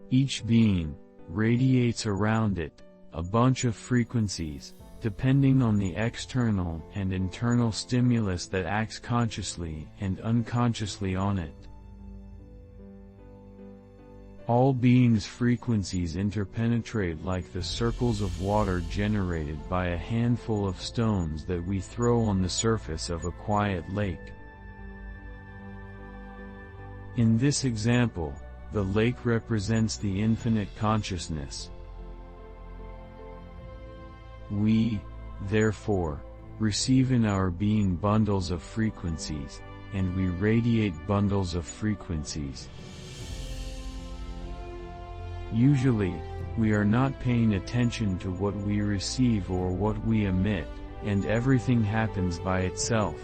Each being radiates around it a bunch of frequencies, depending on the external and internal stimulus that acts consciously and unconsciously on it. All beings' frequencies interpenetrate like the circles of water generated by a handful of stones that we throw on the surface of a quiet lake. In this example, the lake represents the infinite consciousness. We, therefore, receive in our being bundles of frequencies, and we radiate bundles of frequencies. Usually, we are not paying attention to what we receive or what we emit, and everything happens by itself.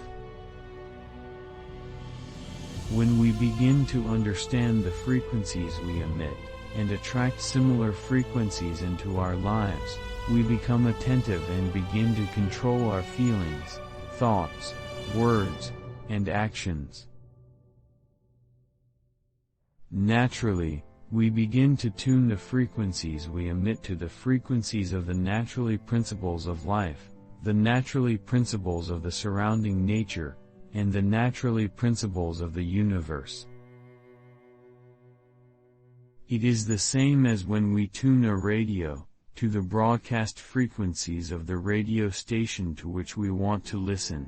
When we begin to understand the frequencies we emit, and attract similar frequencies into our lives, we become attentive and begin to control our feelings, thoughts, words, and actions. Naturally, we begin to tune the frequencies we emit to the frequencies of the naturally principles of life, the naturally principles of the surrounding nature, and the naturally principles of the universe. It is the same as when we tune a radio to the broadcast frequencies of the radio station to which we want to listen.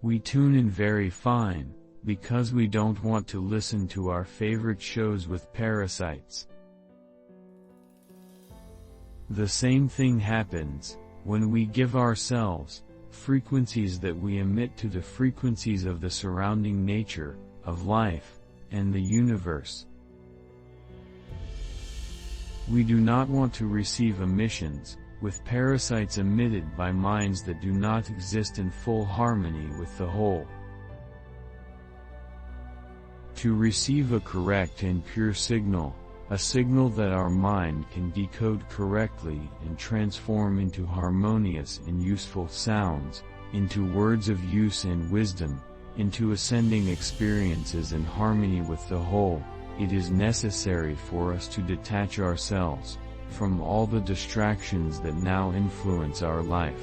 We tune in very fine, because we don't want to listen to our favorite shows with parasites. The same thing happens when we give ourselves frequencies that we emit to the frequencies of the surrounding nature, of life, and the universe. We do not want to receive emissions with parasites emitted by minds that do not exist in full harmony with the whole. To receive a correct and pure signal, a signal that our mind can decode correctly and transform into harmonious and useful sounds, into words of use and wisdom, into ascending experiences in harmony with the whole, it is necessary for us to detach ourselves from all the distractions that now influence our life.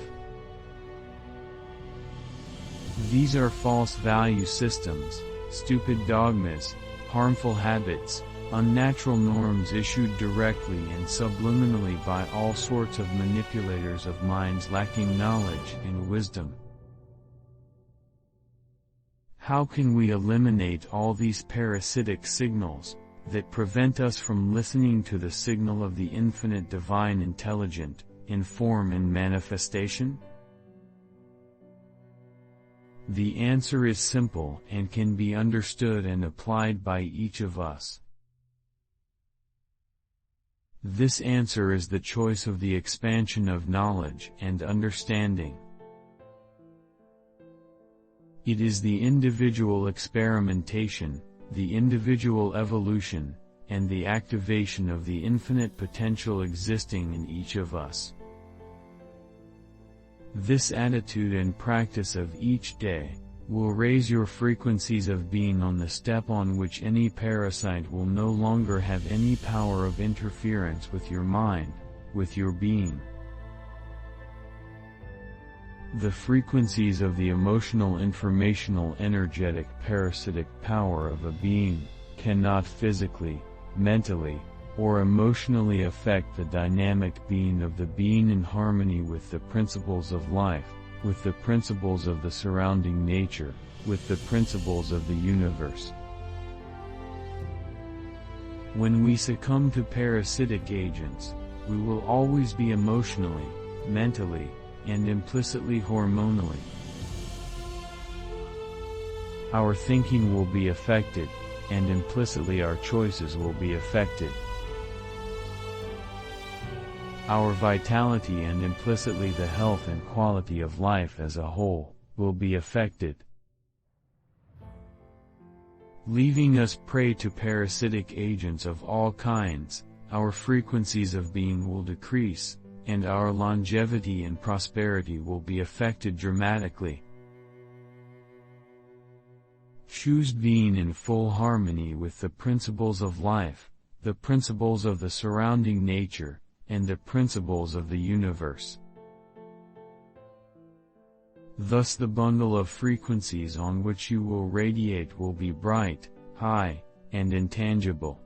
These are false value systems, stupid dogmas, harmful habits, unnatural norms issued directly and subliminally by all sorts of manipulators of minds lacking knowledge and wisdom. How can we eliminate all these parasitic signals that prevent us from listening to the signal of the infinite divine intelligent, in form and manifestation? The answer is simple and can be understood and applied by each of us. This answer is the choice of the expansion of knowledge and understanding. It is the individual experimentation, the individual evolution, and the activation of the infinite potential existing in each of us. This attitude and practice of each day will raise your frequencies of being on the step on which any parasite will no longer have any power of interference with your mind, with your being. The frequencies of the emotional, informational, energetic, parasitic power of a being cannot physically, mentally, or emotionally affect the dynamic being of the being in harmony with the principles of life, with the principles of the surrounding nature, with the principles of the universe. When we succumb to parasitic agents, we will always be emotionally, mentally, and implicitly hormonally. Our thinking will be affected, and implicitly our choices will be affected. Our vitality and implicitly the health and quality of life as a whole will be affected. Leaving us prey to parasitic agents of all kinds, our frequencies of being will decrease, and our longevity and prosperity will be affected dramatically. Choose being in full harmony with the principles of life, the principles of the surrounding nature, and the principles of the universe. Thus the bundle of frequencies on which you will radiate will be bright, high, and intangible.